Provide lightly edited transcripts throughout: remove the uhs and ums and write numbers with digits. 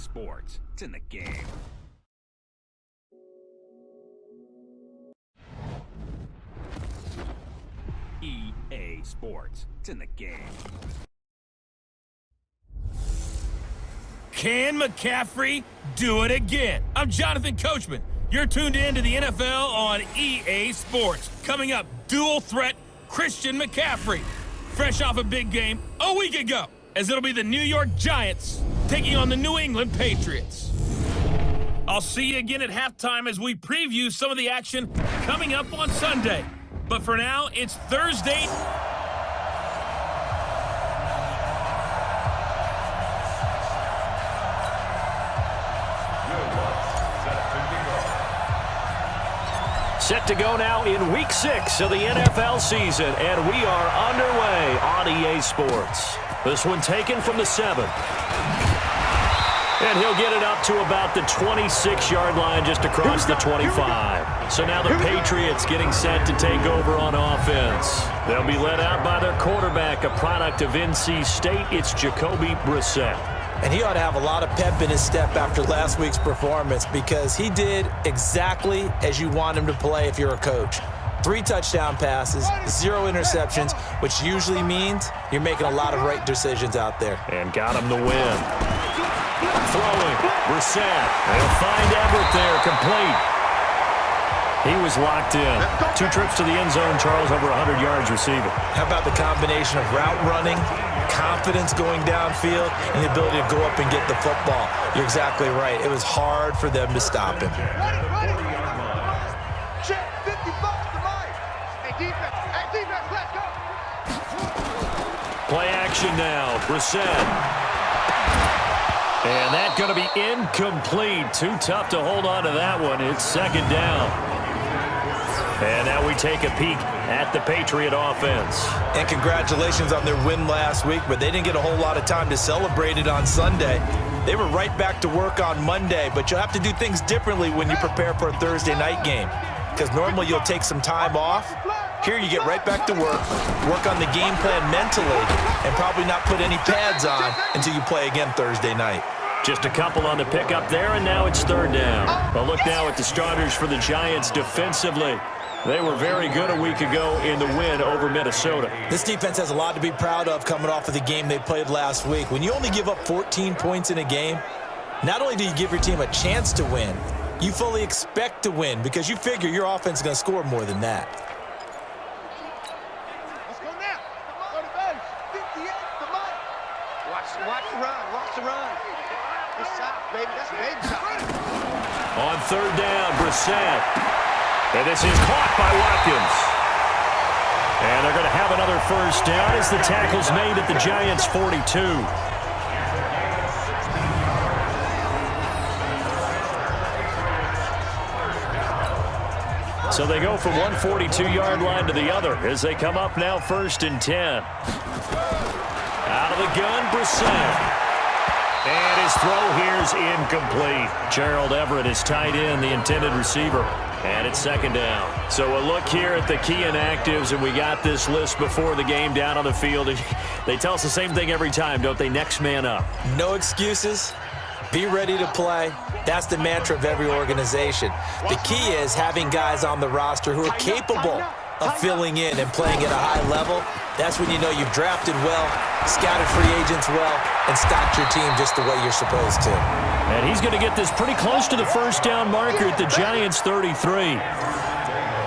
Sports. It's in the game. EA Sports. It's in the game. Can McCaffrey do it again? I'm Jonathan Coachman. You're tuned in to the NFL on EA Sports. Coming up, dual threat Christian McCaffrey. Fresh off a big game a week ago, as it'll be the New York Giants taking on the New England Patriots. I'll see you again at halftime as we preview some of the action coming up on Sunday. But for now, it's Thursday. Set to go now in Week 6 of the NFL season, and we are underway on EA Sports. This one taken from the 7. And he'll get it up to about the 26-yard line just across the 25. So now the Patriots getting set to take over on offense. They'll be led out by their quarterback, a product of NC State. It's Jacoby Brissett. And he ought to have a lot of pep in his step after last week's performance because he did exactly as you want him to play if you're a coach. 3 touchdown passes, 0 interceptions, which usually means you're making a lot of right decisions out there. And got him the win. Throwing, Brissett. They'll find Everett there, complete. He was locked in. 2 trips to the end zone, Charles, over 100 yards receiving. How about the combination of route running, confidence going downfield, and the ability to go up and get the football? You're exactly right. It was hard for them to stop him. Play action now, Brissett. And that's going to be incomplete. Too tough to hold on to that one. It's second down. And now we take a peek at the Patriot offense. And congratulations on their win last week, but they didn't get a whole lot of time to celebrate it on Sunday. They were right back to work on Monday, but you'll have to do things differently when you prepare for a Thursday night game. Because normally you'll take some time off. Here you get right back to work on the game plan mentally, and probably not put any pads on until you play again Thursday night. Just a couple on the pickup there, and now it's third down. Well, look now at the starters for the Giants defensively. They were very good a week ago in the win over Minnesota. This defense has a lot to be proud of coming off of the game they played last week. When you only give up 14 points in a game, not only do you give your team a chance to win, you fully expect to win because you figure your offense is going to score more than that. Let's go now. Go to base. 58 the money. Watch the run. Watch the run. This side, baby. That's baby side. On third down, Brissett. And this is caught by Watkins. And they're going to have another first down as the tackle's made at the Giants' 42. So they go from one 42-yard line to the other as they come up now 1st and 10. Out of the gun, Brissett. And his throw here's incomplete. Gerald Everett is tied in, the intended receiver. And it's second down. So a look here at the key inactives, and we got this list before the game down on the field. They tell us the same thing every time, don't they? Next man up. No excuses. Be ready to play. That's the mantra of every organization. The key is having guys on the roster who are capable of filling in and playing at a high level. That's when you know you've drafted well, scouted free agents well, and stocked your team just the way you're supposed to. And he's going to get this pretty close to the first down marker at the Giants' 33.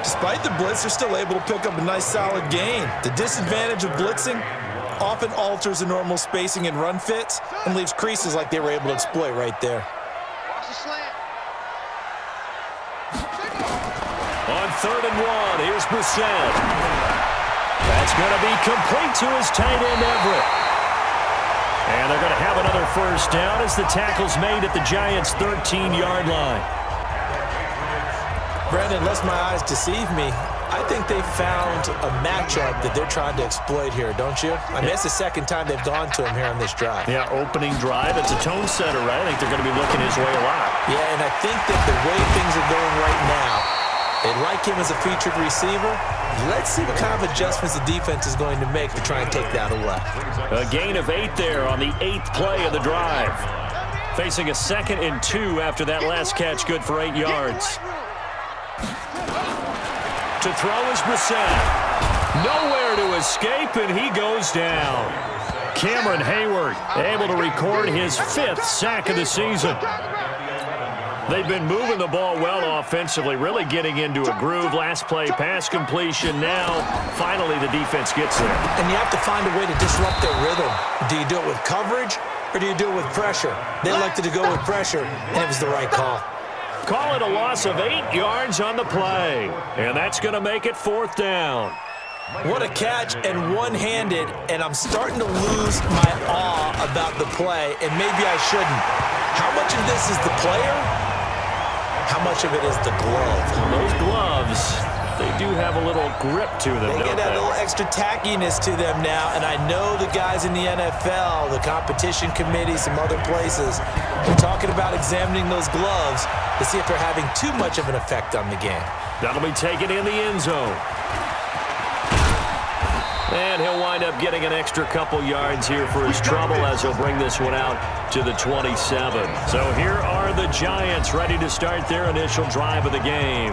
Despite the blitz, they're still able to pick up a nice solid gain. The disadvantage of blitzing often alters the normal spacing and run fits and leaves creases like they were able to exploit right there. Watch the slant. On 3rd and 1, here's Brissett. That's going to be complete to his tight end, Everett. And they're going to have another first down as the tackle's made at the Giants' 13-yard line. Brandon, unless my eyes deceive me, I think they found a matchup that they're trying to exploit here, don't you? I mean, it's the second time they've gone to him here on this drive. Yeah, opening drive. It's a tone setter, right? I think they're going to be looking his way a lot. Yeah, and I think that the way things are going right now, they like him as a featured receiver. Let's see what kind of adjustments the defense is going to make to try and take that away. A gain of 8 there on the 8th play of the drive. Facing a 2nd and 2 after that last catch, good for 8 yards. To throw is Brissett. Nowhere to escape, and he goes down. Cameron Hayward able to record his 5th sack of the season. They've been moving the ball well offensively, really getting into a groove. Last play, pass completion. Now, finally, the defense gets there. And you have to find a way to disrupt their rhythm. Do you do it with coverage, or do you do it with pressure? They elected to go with pressure, and it was the right call. Call it a loss of 8 yards on the play. And that's going to make it 4th down. What a catch, and one-handed, and I'm starting to lose my awe about the play, and maybe I shouldn't. How much of this is the player? How much of it is the glove? Those gloves, they do have a little grip to them, They don't get that they? little extra tackiness to them now, and I know the guys in the NFL, the competition committee, some other places, they're talking about examining those gloves to see if they're having too much of an effect on the game. That'll be taken in the end zone. And he'll wind up getting an extra couple yards here for his trouble as he'll bring this one out to the 27. So here are the Giants ready to start their initial drive of the game.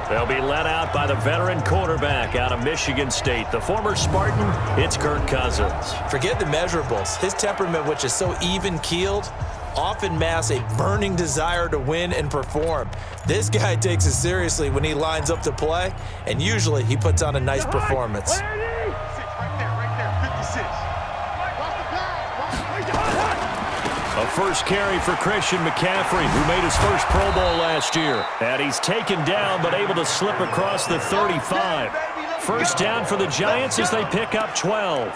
They'll be led out by the veteran quarterback out of Michigan State. The former Spartan, it's Kirk Cousins. Forget the measurables. His temperament, which is so even-keeled, often masks a burning desire to win and perform. This guy takes it seriously when he lines up to play, and usually he puts on a nice performance. A first carry for Christian McCaffrey, who made his first Pro Bowl last year. And he's taken down, but able to slip across the 35. First down for the Giants as they pick up 12.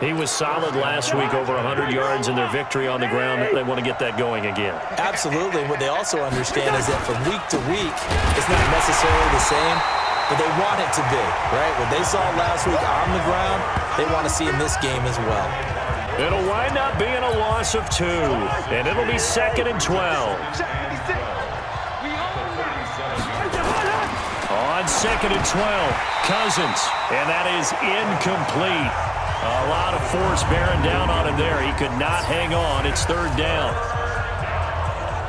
He was solid last week, over 100 yards in their victory on the ground. They want to get that going again. Absolutely. What they also understand is that from week to week, it's not necessarily the same, but they want it to be, right? What they saw last week on the ground, they want to see in this game as well. It'll wind up being a loss of 2, and it'll be 2nd and 12. On 2nd and 12, Cousins, and that is incomplete. A lot of force bearing down on him there. He could not hang on. It's 3rd down.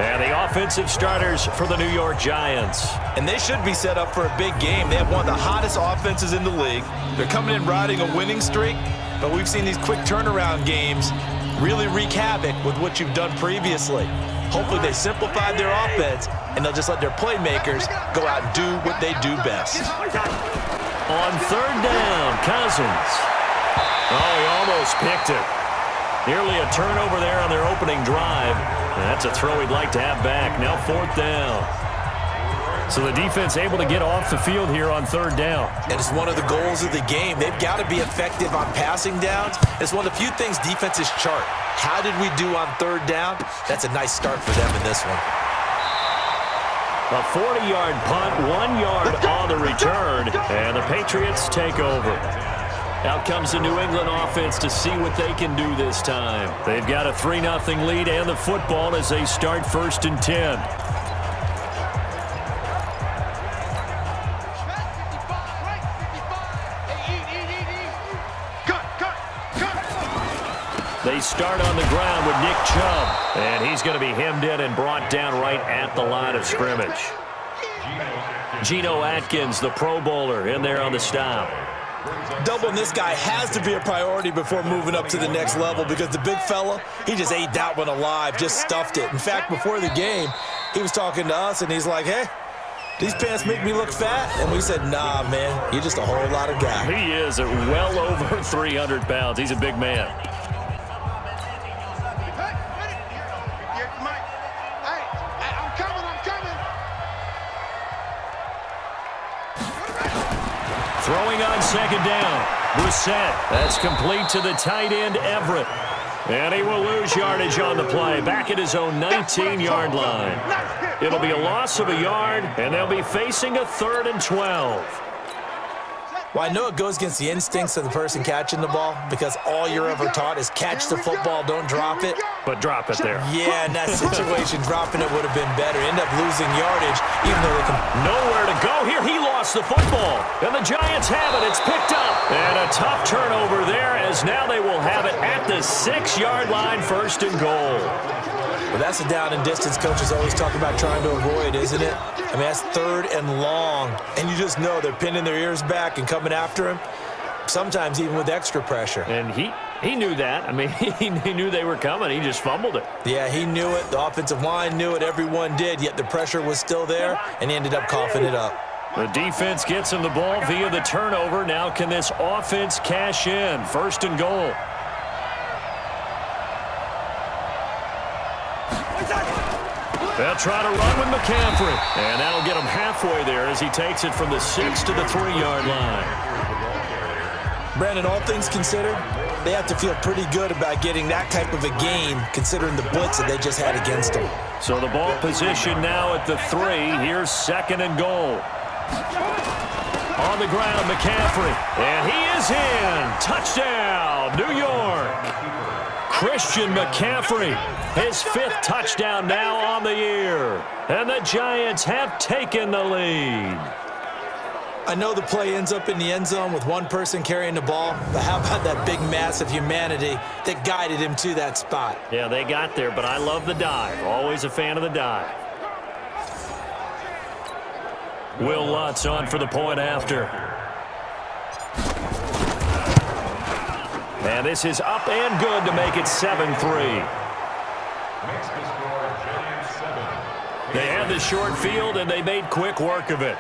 And the offensive starters for the New York Giants. And they should be set up for a big game. They have one of the hottest offenses in the league. They're coming in riding a winning streak, but we've seen these quick turnaround games really wreak havoc with what you've done previously. Hopefully they simplified their offense, and they'll just let their playmakers go out and do what they do best. On 3rd down, Cousins. Oh, he almost picked it. Nearly a turnover there on their opening drive. And that's a throw he'd like to have back. Now 4th down. So the defense able to get off the field here on 3rd down. And it's one of the goals of the game. They've got to be effective on passing downs. It's one of the few things defenses chart. How did we do on 3rd down? That's a nice start for them in this one. A 40-yard punt, 1 yard on the return, and the Patriots take over. Out comes the New England offense to see what they can do this time. They've got a 3-0 lead and the football as they start 1st and 10. They start on the ground with Nick Chubb, and he's going to be hemmed in and brought down right at the line of scrimmage. Geno Atkins, the Pro Bowler, in there on the stop. Doubling this guy has to be a priority before moving up to the next level, because the big fella, he just ate that one alive, just stuffed it. In fact, before the game, he was talking to us, and he's like, hey, these pants make me look fat? And we said, nah, man, you're just a whole lot of guy. He is at well over 300 pounds. He's a big man. Throwing on 2nd down. Brissett. That's complete to the tight end, Everett. And he will lose yardage on the play. Back at his own 19-yard line. It'll be a loss of a yard, and they'll be facing a 3rd and 12. Well, I know it goes against the instincts of the person catching the ball, because all you're ever taught is catch the football, don't drop it. But drop it there. Yeah, in that situation, dropping it would have been better. End up losing yardage, even though they can. Nowhere to go here. He lost gets the football. And the Giants have it. It's picked up. And a tough turnover there as now they will have it at the 6-yard line, 1st and goal. Well, that's a down and distance coaches always talk about trying to avoid, isn't it? I mean, that's 3rd and long. And you just know they're pinning their ears back and coming after him, sometimes even with extra pressure. And he knew that. I mean, he knew they were coming. He just fumbled it. Yeah, he knew it. The offensive line knew it. Everyone did, yet the pressure was still there, and he ended up coughing it up. The defense gets him the ball via the turnover. Now can this offense cash in? 1st and goal. They'll try to run with McCaffrey. And that'll get him halfway there as he takes it from the 6 to the 3-yard line. Brandon, all things considered, they have to feel pretty good about getting that type of a gain considering the blitz that they just had against them. So the ball position now at the 3. Here's 2nd and goal. On the ground, McCaffrey. And he is in. Touchdown, New York. Christian McCaffrey, his 5th touchdown now on the year. And the Giants have taken the lead. I know the play ends up in the end zone with one person carrying the ball, but how about that big mass of humanity that guided him to that spot? Yeah, they got there, but I love the dive. Always a fan of the dive. Will Lutz on for the point after. And this is up and good to make it 7-3. They had the short field, and they made quick work of it.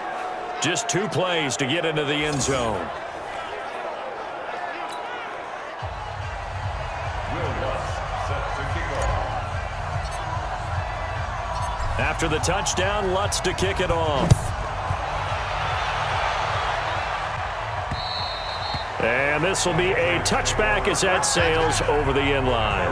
Just 2 plays to get into the end zone. After the touchdown, Lutz to kick it off. And this will be a touchback as that sails over the end line.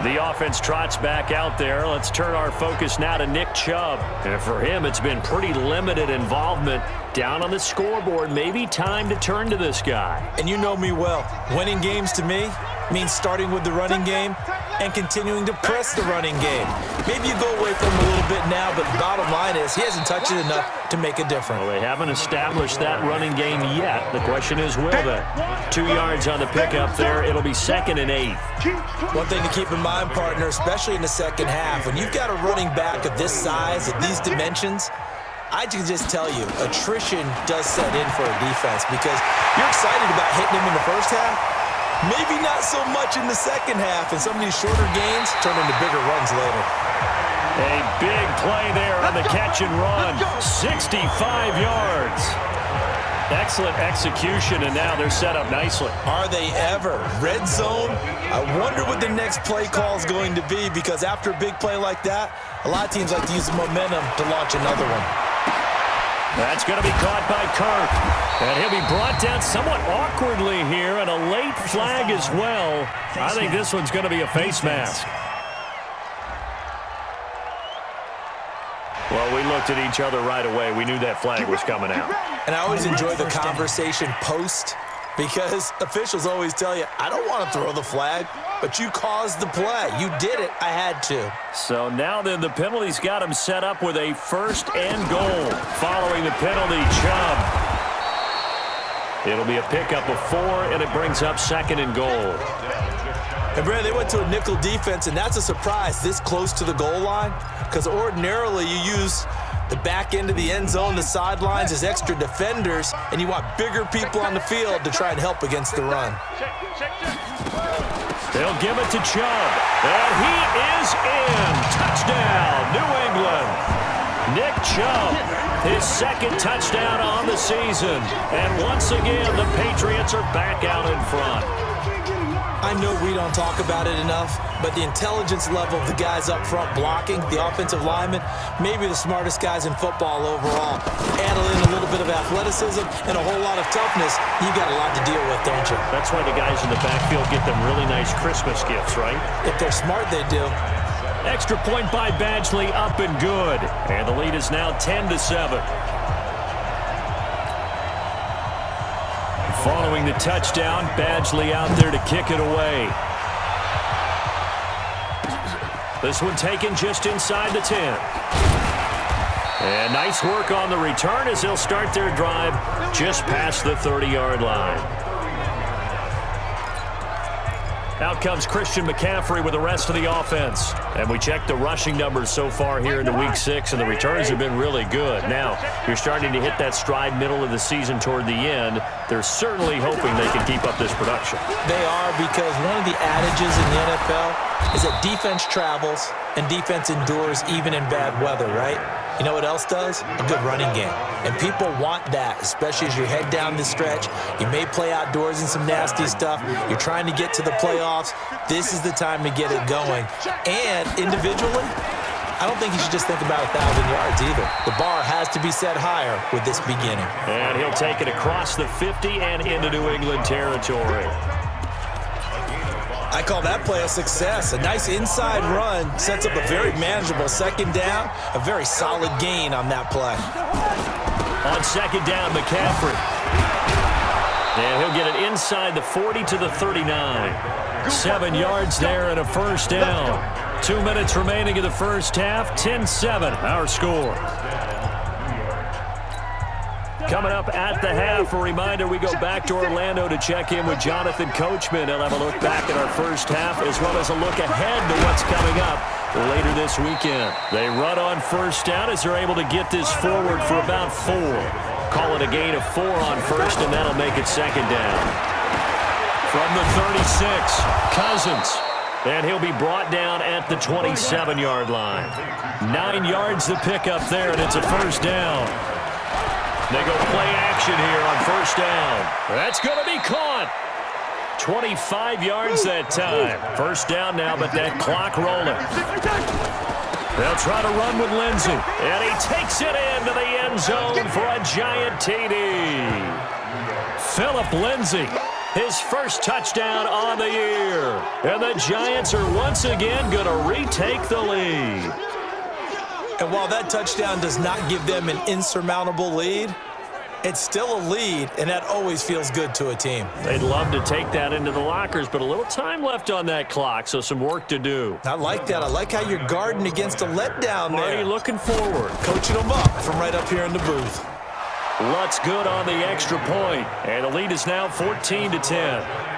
The offense trots back out there. Let's turn our focus now to Nick Chubb. And for him, it's been pretty limited involvement down on the scoreboard. Maybe time to turn to this guy. And you know me well. Winning games to me means starting with the running game and continuing to press the running game. Maybe you go away from him a little bit now, but the bottom line is he hasn't touched it enough to make a difference. Well, they haven't established that running game yet. The question is, will they? 2 yards on the pickup there. It'll be 2nd and 8. One thing to keep in mind, partner, especially in the second half, when you've got a running back of this size, of these dimensions, I can just tell you, attrition does set in for a defense because you're excited about hitting him in the first half. Maybe not so much in the second half, and some of these shorter gains turn into bigger runs later. A big play there on the catch and run. 65 yards. Excellent execution, and now they're set up nicely. Are they ever? Red zone? I wonder what the next play call is going to be because after a big play like that, a lot of teams like to use the momentum to launch another one. That's going to be caught by Kirk. And he'll be brought down somewhat awkwardly here, and a late flag as well. I think this one's going to be a face mask. Well, we looked at each other right away. We knew that flag was coming out. And I always enjoy the conversation post because officials always tell you, I don't want to throw the flag, but you caused the play. You did it. I had to. So now then the penalty's got him set up with a 1st and goal. Following the penalty, Chubb. It'll be a pickup of 4, and it brings up 2nd and goal. And, Brad, they went to a nickel defense, and that's a surprise this close to the goal line because ordinarily you use the back end of the end zone, the sidelines as extra defenders, and you want bigger people on the field to try and help against the run. They'll give it to Chubb, and he is in. Touchdown, New England. Nick Chubb, his 2nd touchdown on the season. And once again, the Patriots are back out in front. I know we don't talk about it enough, but the intelligence level of the guys up front blocking, the offensive linemen, maybe the smartest guys in football overall. Add in a little bit of athleticism and a whole lot of toughness, you got a lot to deal with, don't you? That's why the guys in the backfield get them really nice Christmas gifts, right? If they're smart, they do. Extra point by Badgley, up and good. And the lead is now 10-7. Following the touchdown, Badgley out there to kick it away. This one taken just inside the 10. And nice work on the return as they'll start their drive just past the 30-yard line. Out comes Christian McCaffrey with the rest of the offense. And we checked the rushing numbers so far here into Week 6, and the returns have been really good. Now, you're starting to hit that stride middle of the season toward the end. They're certainly hoping they can keep up this production. They are, because one of the adages in the NFL is that defense travels and defense endures even in bad weather, right? You know what else does? A good running game. And people want that, especially as you head down the stretch. You may play outdoors in some nasty stuff. You're trying to get to the playoffs. This is the time to get it going. And individually, I don't think you should just think about 1,000 yards either. The bar has to be set higher with this beginning. And he'll take it across the 50 and into New England territory. I call that play a success. A nice inside run sets up a very manageable second down. A very solid gain on that play. On second down, McCaffrey. And he'll get it inside the 40 to the 39. 7 yards there and a first down. 2 minutes remaining in the first half. 10-7, our score. Coming up at the half, a reminder, we go back to Orlando to check in with Jonathan Coachman. He'll have a look back at our first half as well as a look ahead to what's coming up later this weekend. They run on first down as they're able to get this forward for about 4. Call it a gain of 4 on first, and that'll make it second down. From the 36, Cousins. And he'll be brought down at the 27-yard line. 9 yards to pick up there, and it's a first down. They go play action here on first down. That's going to be caught. 25 yards that time. First down now, but that clock rolling. They'll try to run with Lindsey. And he takes it into the end zone for a giant TD. Phillip Lindsay, his first touchdown on the year. And the Giants are once again going to retake the lead. And while that touchdown does not give them an insurmountable lead, it's still a lead, and that always feels good to a team. They'd love to take that into the lockers, but a little time left on that clock, so some work to do. I like that. I like how you're guarding against a letdown there. Marty looking forward. Coaching them up from right up here in the booth. Lutz good on the extra point, and the lead is now 14-10.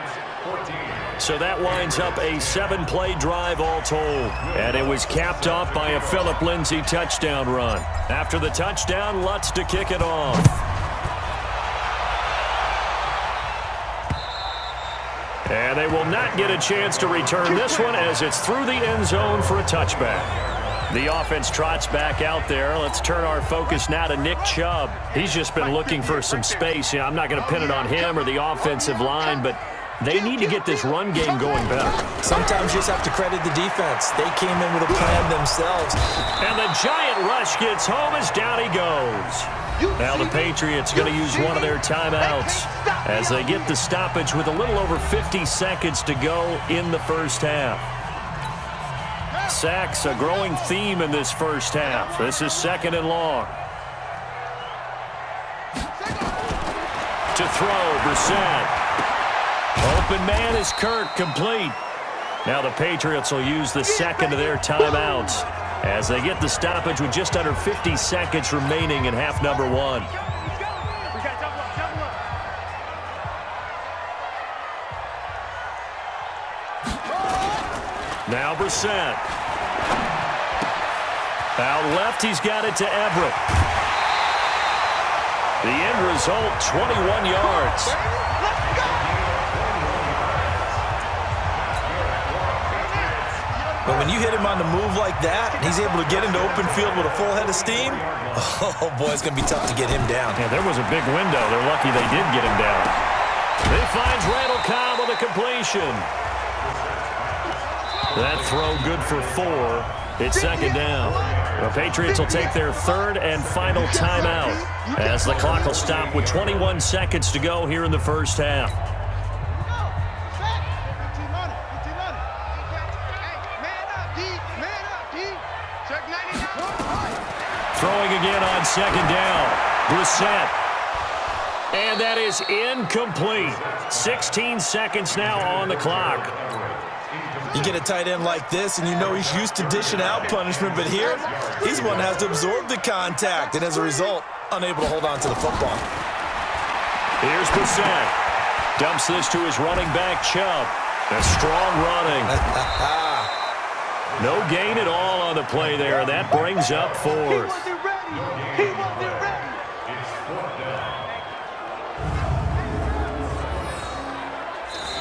So that winds up a 7-play drive all told. And it was capped off by a Phillip Lindsay touchdown run. After the touchdown, Lutz to kick it off. And they will not get a chance to return this one as it's through the end zone for a touchback. The offense trots back out there. Let's turn our focus now to Nick Chubb. He's just been looking for some space. You know, I'm not going to pin it on him or the offensive line, but they need to get this run game going better. Sometimes you just have to credit the defense. They came in with a plan themselves. And the giant rush gets home as down he goes. Now the Patriots going to use one of their timeouts as they get the stoppage with a little over 50 seconds to go in the first half. Sacks, a growing theme in this first half. This is second and long. To throw, Brissett. Open man is Kirk, complete. Now the Patriots will use the second of their timeouts as they get the stoppage with just under 50 seconds remaining in half number 1. Now Brissett. Out left, he's got it to Everett. The end result, 21 yards. But when you hit him on the move like that, and he's able to get into open field with a full head of steam, oh boy, it's going to be tough to get him down. Yeah, there was a big window. They're lucky they did get him down. He finds Randall Cobb with a completion. That throw good for 4. It's second down. The Patriots will take their third and final timeout as the clock will stop with 21 seconds to go here in the first half. Throwing again on second down. Brissett. And that is incomplete. 16 seconds now on the clock. You get a tight end like this, and you know he's used to dishing out punishment, but here, he's the one that has to absorb the contact, and as a result, unable to hold on to the football. Here's Brissett. Dumps this to his running back, Chubb. A strong running. No gain at all on the play there. That brings up fourth. He wasn't ready.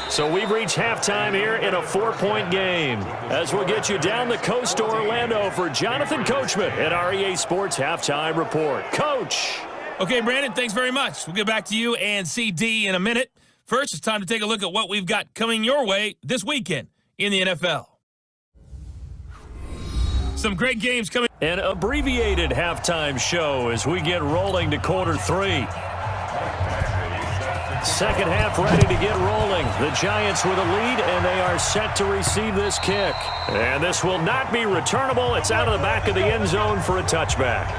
So we've reached halftime here in a 4-point game. As we'll get you down the coast to Orlando for Jonathan Coachman at our EA Sports Halftime Report. Coach. Okay, Brandon, thanks very much. We'll get back to you and CD in a minute. First, it's time to take a look at what we've got coming your way this weekend in the NFL. Some great games coming. An abbreviated halftime show as we get rolling to quarter 3. Second half ready to get rolling. The Giants with a lead, and they are set to receive this kick. And this will not be returnable. It's out of the back of the end zone for a touchback.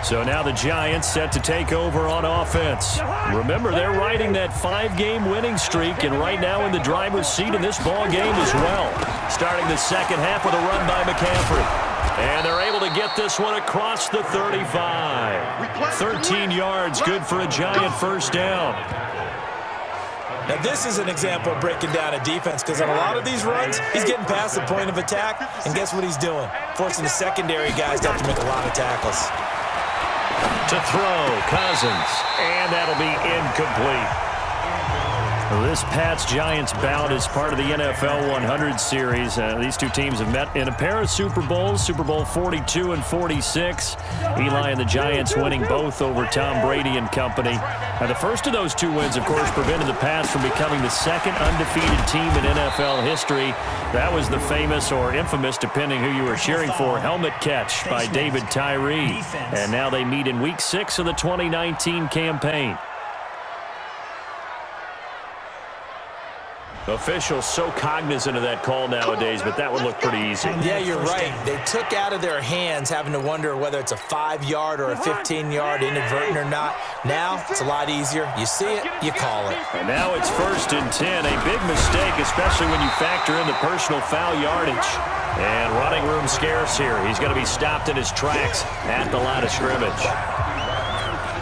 So now the Giants set to take over on offense. Remember, they're riding that 5-game winning streak, and right now in the driver's seat in this ball game as well. Starting the second half with a run by McCaffrey. And they're able to get this one across the 35. 13 yards, good for a Giant first down. Now this is an example of breaking down a defense, because on a lot of these runs, he's getting past the point of attack, and guess what he's doing? Forcing the secondary guys to have to make a lot of tackles. To throw, Cousins, and that'll be incomplete. This Pats-Giants bout is part of the NFL 100 series. These two teams have met in a pair of Super Bowls, Super Bowl 42 and 46. Eli and the Giants winning both over Tom Brady and company. Now, the first of those two wins, of course, prevented the Pats from becoming the second undefeated team in NFL history. That was the famous or infamous, depending who you were cheering for, helmet catch by David Tyree. And now they meet in Week 6 of the 2019 campaign. Officials so cognizant of that call nowadays, but that would look pretty easy. Yeah, you're right. They took out of their hands having to wonder whether it's a 5-yard or a 15-yard inadvertent or not. Now, it's a lot easier. You see it, you call it. And now it's 1st and 10. A big mistake, especially when you factor in the personal foul yardage. And running room scarce here. He's going to be stopped in his tracks at the line of scrimmage.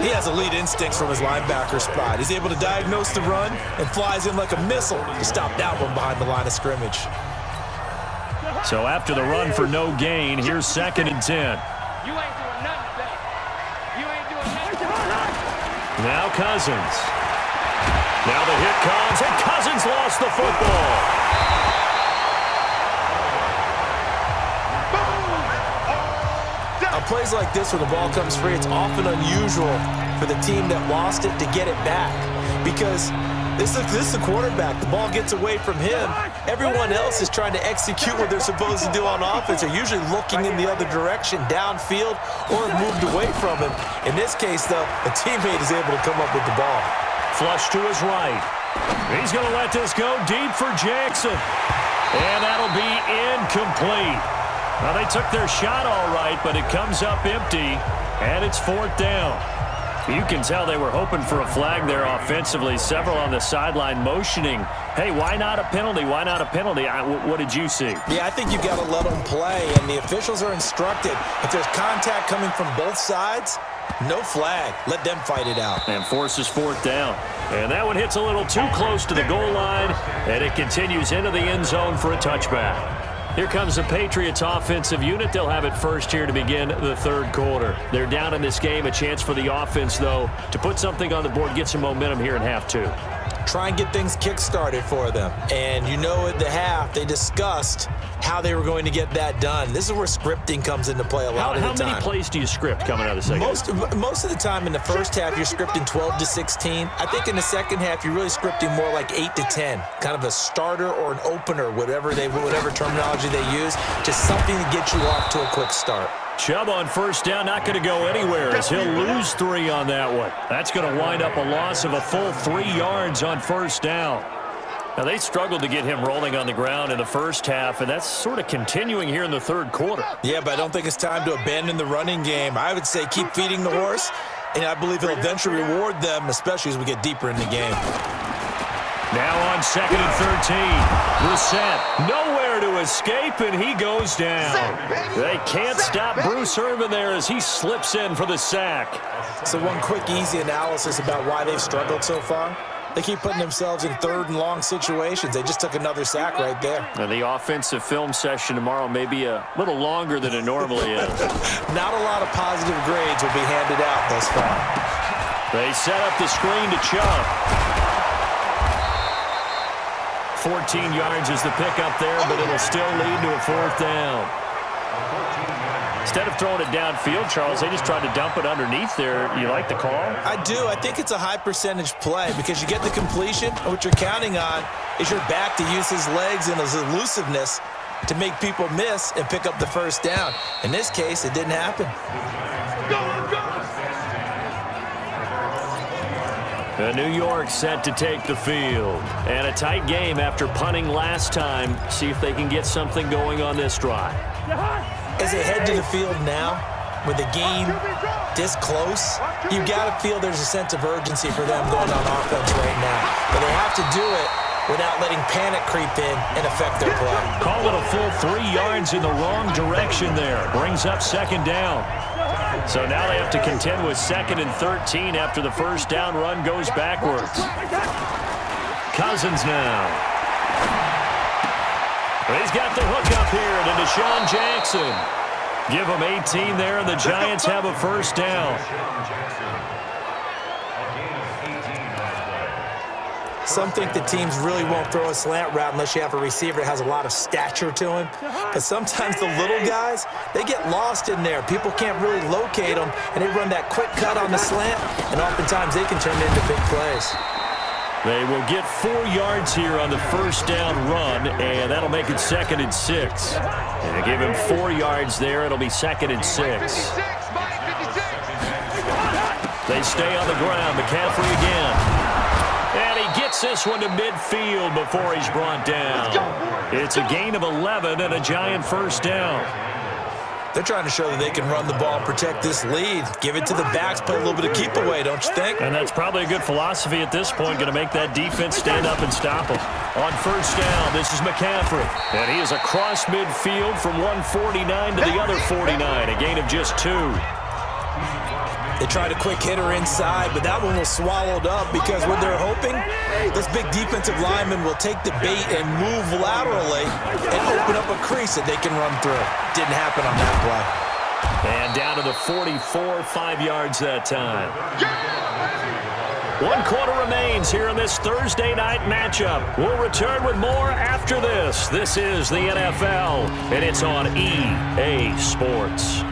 He has elite instincts from his linebacker spot. He's able to diagnose the run and flies in like a missile to stop that one behind the line of scrimmage. So after the run for no gain, here's 2nd and 10. You ain't doing nothing today. You ain't doing nothing. Now Cousins. Now the hit comes, and Cousins lost the football. On plays like this, when the ball comes free, it's often unusual for the team that lost it to get it back, because this is the quarterback. The ball gets away from him. Everyone else is trying to execute what they're supposed to do on offense. They're usually looking in the other direction, downfield, or moved away from him. In this case, though, a teammate is able to come up with the ball. Flush to his right. He's going to let this go deep for Jackson. And that'll be incomplete. Well, they took their shot all right, but it comes up empty, and it's 4th down. You can tell they were hoping for a flag there offensively. Several on the sideline motioning, hey, why not a penalty? Why not a penalty? What did you see? Yeah, I think you've got to let them play, and the officials are instructed. If there's contact coming from both sides, no flag. Let them fight it out. And forces 4th down. And that one hits a little too close to the goal line, and it continues into the end zone for a touchback. Here comes the Patriots offensive unit. They'll have it first here to begin the 3rd quarter. They're down in this game. A chance for the offense, though, to put something on the board, get some momentum here in half 2. Try and get things kick-started for them. And you know at the half, they discussed how they were going to get that done. This is where scripting comes into play a lot of the time. How many plays do you script coming out of the second half? Most of the time in the first half, you're scripting 12 to 16. I think in the second half, you're really scripting more like 8 to 10. Kind of a starter or an opener, whatever terminology they use. Just something to get you off to a quick start. Chubb on 1st down, not going to go anywhere as he'll lose 3 on that one. That's going to wind up a loss of a full 3 yards on 1st down. Now, they struggled to get him rolling on the ground in the first half, and that's sort of continuing here in the 3rd quarter. Yeah, but I don't think it's time to abandon the running game. I would say keep feeding the horse, and I believe it'll eventually reward them, especially as we get deeper in the game. Now on 2nd and 13. Brissett nowhere to escape, and he goes down. They can't stop Bruce Irvin there as he slips in for the sack. So one quick, easy analysis about why they've struggled so far. They keep putting themselves in 3rd and long situations. They just took another sack right there. And the offensive film session tomorrow may be a little longer than it normally is. Not a lot of positive grades will be handed out thus far. They set up the screen to Chubb. 14 yards is the pickup there, but it'll still lead to a 4th down. Instead of throwing it downfield, Charles, they just tried to dump it underneath there. You like the call? I do. I think it's a high percentage play because you get the completion, and what you're counting on is your back to use his legs and his elusiveness to make people miss and pick up the 1st down. In this case, it didn't happen. New York set to take the field. And a tight game after punting last time. See if they can get something going on this drive. As they head to the field now, with the game this close, you've got to feel there's a sense of urgency for them going on offense right now. But they have to do it without letting panic creep in and affect their play. Call it a full 3 yards in the wrong direction there. Brings up 2nd down. So now they have to contend with 2nd and 13 after the 1st down run goes backwards. Cousins now. He's got the hook up here to Deshaun Jackson. Give him 18 there, and the Giants have a 1st down. Some think the teams really won't throw a slant route unless you have a receiver that has a lot of stature to him. But sometimes the little guys, they get lost in there. People can't really locate them, and they run that quick cut on the slant, and oftentimes they can turn into big plays. They will get 4 yards here on the 1st down run, and that'll make it 2nd and 6. And they give him 4 yards there. It'll be 2nd and 6. They stay on the ground. McCaffrey again. And he gets this one to midfield before he's brought down. It's a gain of 11 and a Giant 1st down. They're trying to show that they can run the ball and protect this lead. Give it to the backs, play a little bit of keep away, don't you think? And that's probably a good philosophy at this point, going to make that defense stand up and stop them. On 1st down, this is McCaffrey. And he is across midfield from 149 to the other 49, a gain of just 2. They tried a quick hitter inside, but that one was swallowed up because what they're hoping, this big defensive lineman will take the bait and move laterally and open up a crease that they can run through. Didn't happen on that play. And down to the 44, 5 yards that time. 1 quarter remains here in this Thursday night matchup. We'll return with more after this. This is the NFL, and it's on EA Sports.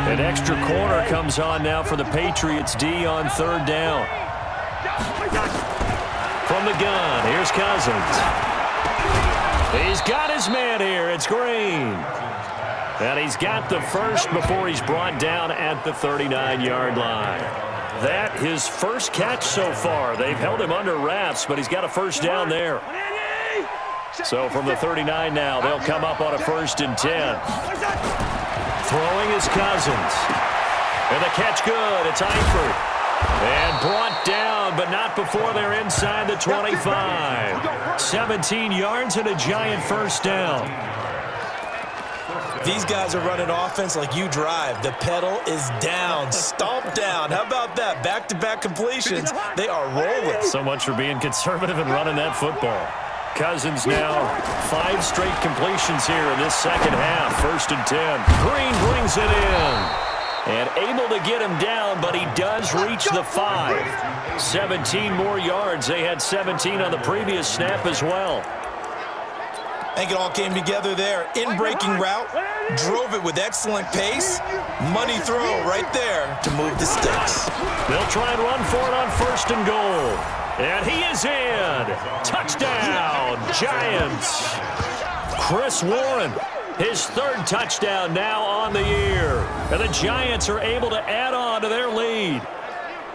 An extra corner comes on now for the Patriots D on 3rd down. From the gun, here's Cousins. He's got his man here. It's Green. And he's got the 1st before he's brought down at the 39-yard line. That his 1st catch so far. They've held him under wraps, but he's got a 1st down there. So from the 39 now, they'll come up on a 1st and 10. Throwing is Cousins. And the catch good. It's Eifert. And brought down, but not before they're inside the 25. 17 yards and a Giant 1st down. These guys are running offense like you drive. The pedal is down, stomp down. How about that? Back-to-back completions. They are rolling. So much for being conservative and running that football. Cousins now 5 straight completions here in this 2nd half. 1st and 10. Green brings it in. And able to get him down, but he does reach the 5. 17 more yards. They had 17 on the previous snap as well. I think it all came together there. In-breaking route. Drove it with excellent pace. Money throw right there to move the sticks. They'll try and run for it on 1st and goal. And he is in. Touchdown, Giants. Chris Warren, his 3rd touchdown now on the year. And the Giants are able to add on to their lead.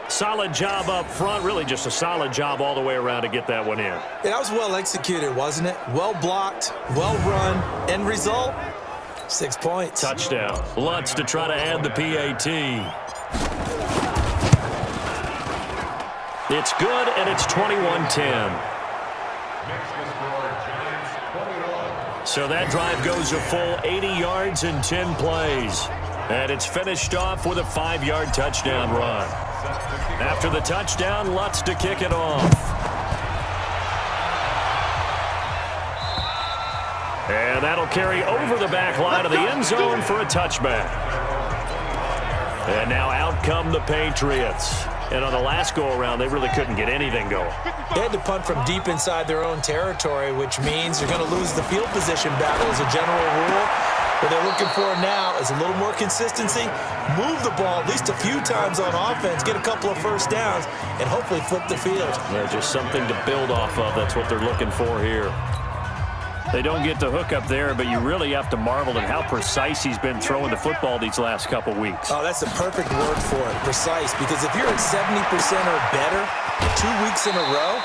Solid job up front. Really just a solid job all the way around to get that one in. Yeah, that was well executed, wasn't it? Well blocked, well run. End result, 6 points. Touchdown. Lutz to try to add the PAT. It's good, and it's 21-10. So that drive goes a full 80 yards in 10 plays. And it's finished off with a 5-yard touchdown run. After the touchdown, Lutz to kick it off. And that'll carry over the back line of the end zone for a touchback. And now out come the Patriots. And on the last go-around, they really couldn't get anything going. They had to punt from deep inside their own territory, which means you're going to lose the field position battle as a general rule. What they're looking for now is a little more consistency, move the ball at least a few times on offense, get a couple of first downs, and hopefully flip the field. There's just something to build off of. That's what they're looking for here. They don't get the hook up there, but you really have to marvel at how precise he's been throwing the football these last couple weeks. Oh, that's the perfect word for it, precise, because if you're at 70% or better 2 weeks in a row,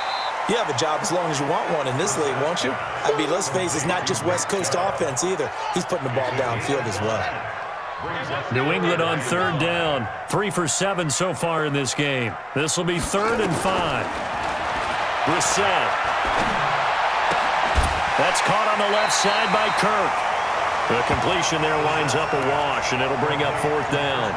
you have a job as long as you want one in this league, won't you? I mean, let's face it, it's not just West Coast offense either. He's putting the ball downfield as well. New England on third down. 3 for 7 so far in this game. This will be 3rd and 5. Brissett. That's caught on the left side by Kirk. The completion there winds up a wash, and it'll bring up 4th down.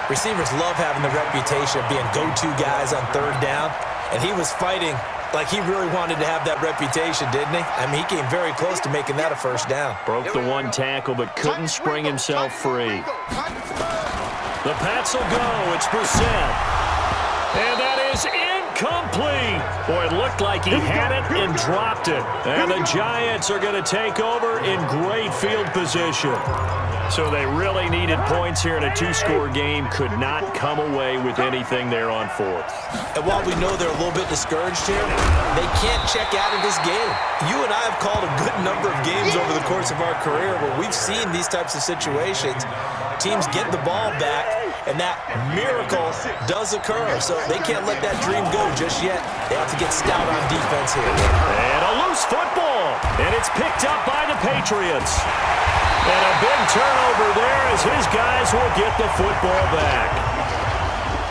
Receivers love having the reputation of being go-to guys on 3rd down, and he was fighting like he really wanted to have that reputation, didn't he? I mean, he came very close to making that a 1st down. Broke the 1 tackle, but couldn't spring himself free. The Pats will go. It's Brissett. And that is incomplete. Boy, it looked like he had it and dropped it. And the Giants are going to take over in great field position. So they really needed points here in a 2-score game. Could not come away with anything there on 4th. And while we know they're a little bit discouraged here, they can't check out of this game. You and I have called a good number of games over the course of our career where we've seen these types of situations. Teams get the ball back, and that miracle does occur. So they can't let that dream go just yet. They have to get stout on defense here. And a loose football. And it's picked up by the Patriots. And a big turnover there as his guys will get the football back.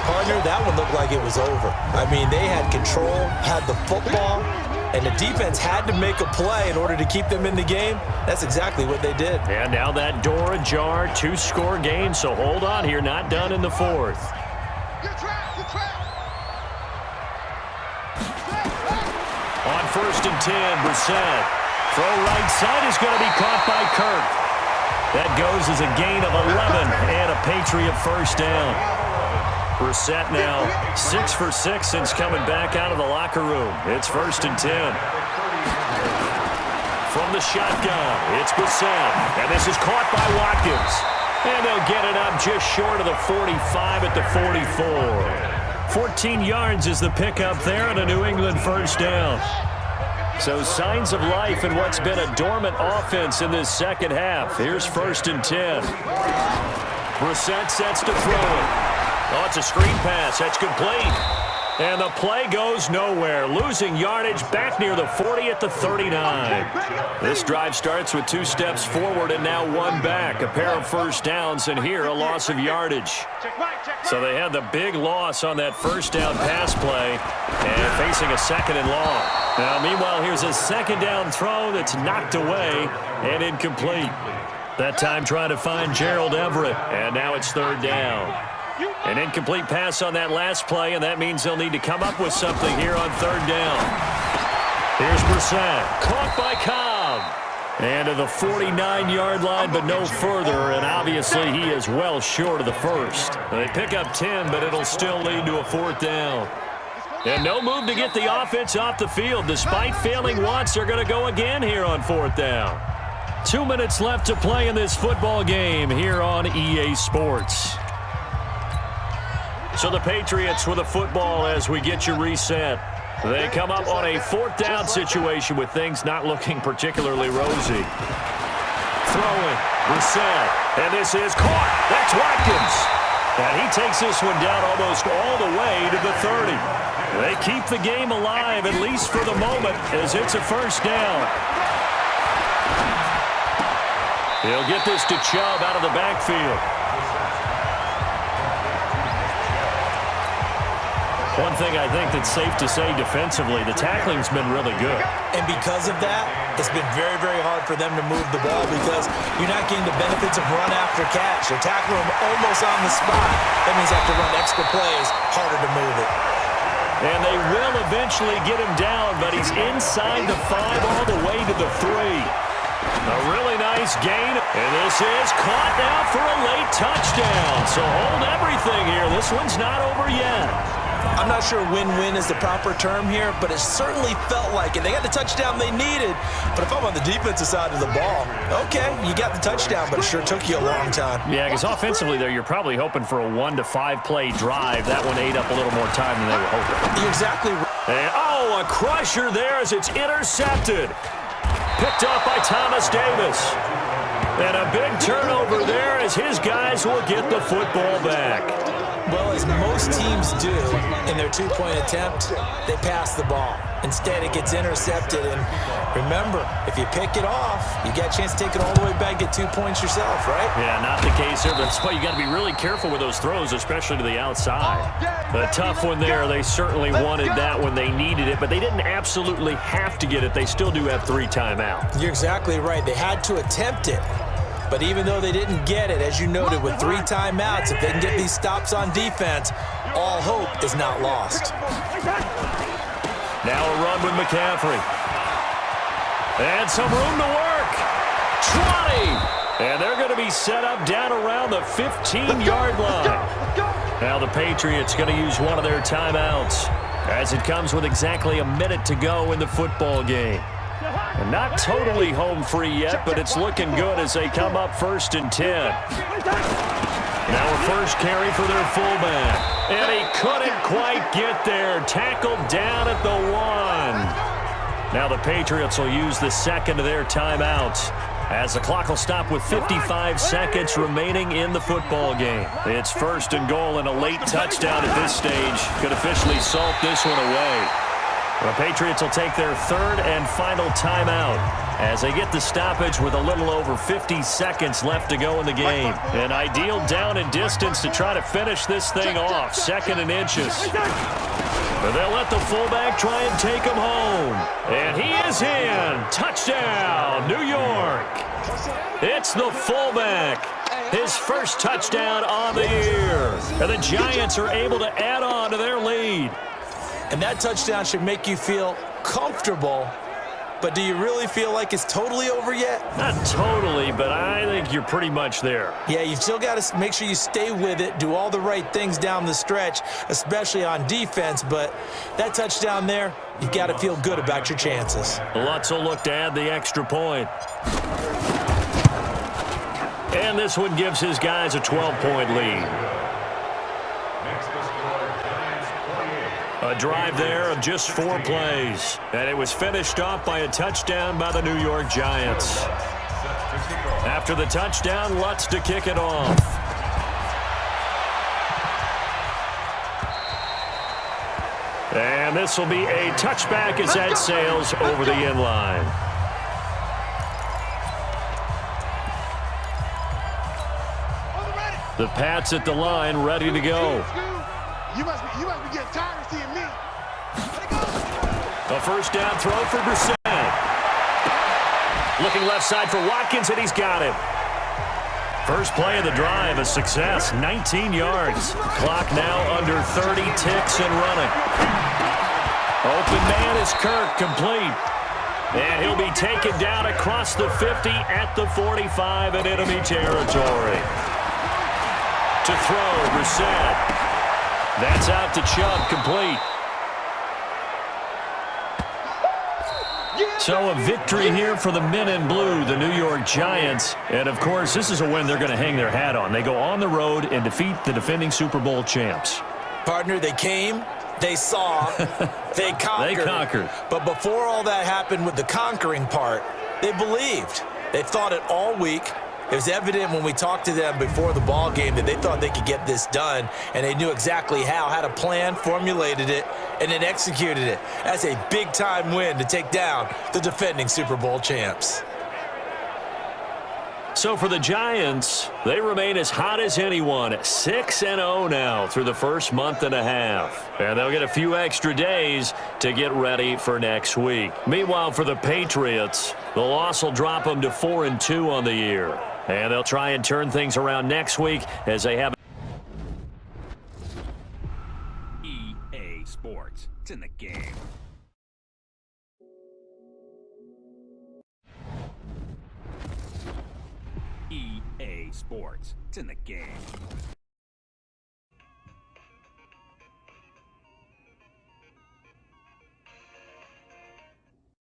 Partner, that one looked like it was over. I mean, they had control, had the football, and the defense had to make a play in order to keep them in the game. That's exactly what they did. And now that door ajar, 2-score game, so hold on here, not done in the 4th. On 1st and 10, Brissett. Throw right side is going to be caught by Kirk. That goes as a gain of 11 and a Patriot 1st down. Brissett now 6 for 6 since coming back out of the locker room. It's 1st and 10. From the shotgun, it's Brissett. And this is caught by Watkins. And they'll get it up just short of the 45 at the 44. 14 yards is the pickup there and a New England 1st down. So signs of life in what's been a dormant offense in this second half. Here's 1st and 10. Brissett sets to throw it. Oh, it's a screen pass. That's complete. And the play goes nowhere. Losing yardage back near the 40 at the 39. This drive starts with 2 steps forward and now 1 back. A pair of 1st downs, and here a loss of yardage. So they had the big loss on that 1st down pass play and facing a 2nd and long. Now, meanwhile, here's a 2nd down throw that's knocked away and incomplete. That time trying to find Gerald Everett, and now it's 3rd down. An incomplete pass on that last play, and that means they'll need to come up with something here on 3rd down. Here's Brissett, caught by Cobb. And to the 49-yard line, but no further, and obviously he is well short of the 1st. They pick up 10, but it'll still lead to a 4th down. And no move to get the offense off the field. Despite failing once, they're going to go again here on 4th down. 2 minutes left to play in this football game here on EA Sports. So the Patriots with a football as we get you reset. They come up on a 4th down situation with things not looking particularly rosy. Throwing, Brissett, and this is caught. That's Watkins. And he takes this one down almost all the way to the 30. They keep the game alive, at least for the moment, as it's a 1st down. He'll get this to Chubb out of the backfield. One thing I think that's safe to say defensively, the tackling's been really good. And because of that, it's been very, very hard for them to move the ball because you're not getting the benefits of run after catch. They're tackling them almost on the spot. That means they have to run extra plays, harder to move it. And they will eventually get him down, but he's inside the 5 all the way to the 3. A really nice gain, and this is caught now for a late touchdown. So hold everything here. This one's not over yet. I'm not sure win-win is the proper term here, but it certainly felt like it. They got the touchdown they needed, but if I'm on the defensive side of the ball, okay, you got the touchdown, but it sure took you a long time. Yeah, because offensively there, you're probably hoping for a 1 to 5 play drive. That one ate up a little more time than they were hoping. You're exactly right. And, oh, a crusher there as it's intercepted. Picked up by Thomas Davis. And a big turnover there as his guys will get the football back. Well, as most teams do in their two-point attempt, they pass the ball. Instead, it gets intercepted. And remember, if you pick it off, you got a chance to take it all the way back, get 2 points yourself, right? Yeah, not the case here. That's why you got to be really careful with those throws, especially to the outside. A tough one there. They certainly wanted that when they needed it, but they didn't absolutely have to get it. They still do have 3 timeouts. You're exactly right. They had to attempt it. But even though they didn't get it, as you noted, with 3 timeouts, if they can get these stops on defense, all hope is not lost. Now a run with McCaffrey. And some room to work. 20. And they're going to be set up down around the 15-yard line. Now the Patriots going to use one of their timeouts as it comes with exactly a minute to go in the football game. And not totally home free yet, but it's looking good as they come up 1st and 10. Now a first carry for their fullback. And he couldn't quite get there. Tackled down at the 1. Now the Patriots will use the second of their timeouts as the clock will stop with 55 seconds remaining in the football game. It's 1st and goal, and a late touchdown at this stage could officially salt this one away. The Patriots will take their 3rd and final timeout as they get the stoppage with a little over 50 seconds left to go in the game. An ideal down and distance to try to finish this thing off. 2nd and inches. But they'll let the fullback try and take him home. And he is in. Touchdown, New York. It's the fullback. His first touchdown on the year. And the Giants are able to add on to their lead. And that touchdown should make you feel comfortable, but do you really feel like it's totally over yet? Not totally, but I think you're pretty much there. Yeah, you've still got to make sure you stay with it, do all the right things down the stretch, especially on defense, but that touchdown there, you've got to feel good about your chances. Lutz will look to add the extra point. And this one gives his guys a 12-point lead. A drive there of just 4 plays. And it was finished off by a touchdown by the New York Giants. After the touchdown, Lutz to kick it off. And this will be a touchback as that sails over the end line. The Pats at the line, ready to go. You must be getting tired of seeing me. A first down throw for Brissett. Looking left side for Watkins, and he's got him. First play of the drive, a success, 19 yards. Clock now under 30 ticks and running. Open man is Kirk, complete. And he'll be taken down across the 50 at the 45 in enemy territory. To throw, Brissett. That's out to Chubb, complete. So a victory here for the men in blue, the New York Giants. And, of course, this is a win they're going to hang their hat on. They go on the road and defeat the defending Super Bowl champs. Partner, they came, they saw, they conquered. They conquered. But before all that happened with the conquering part, they believed. They thought it all week. It was evident when we talked to them before the ball game that they thought they could get this done, and they knew exactly how, had a plan, formulated it, and then executed it. That's a big-time win to take down the defending Super Bowl champs. So for the Giants, they remain as hot as anyone, 6-0 now through the first month and a half. And they'll get a few extra days to get ready for next week. Meanwhile, for the Patriots, the loss will drop them to 4-2 on the year. And they'll try and turn things around next week as they have EA Sports. It's in the game. EA Sports. It's in the game.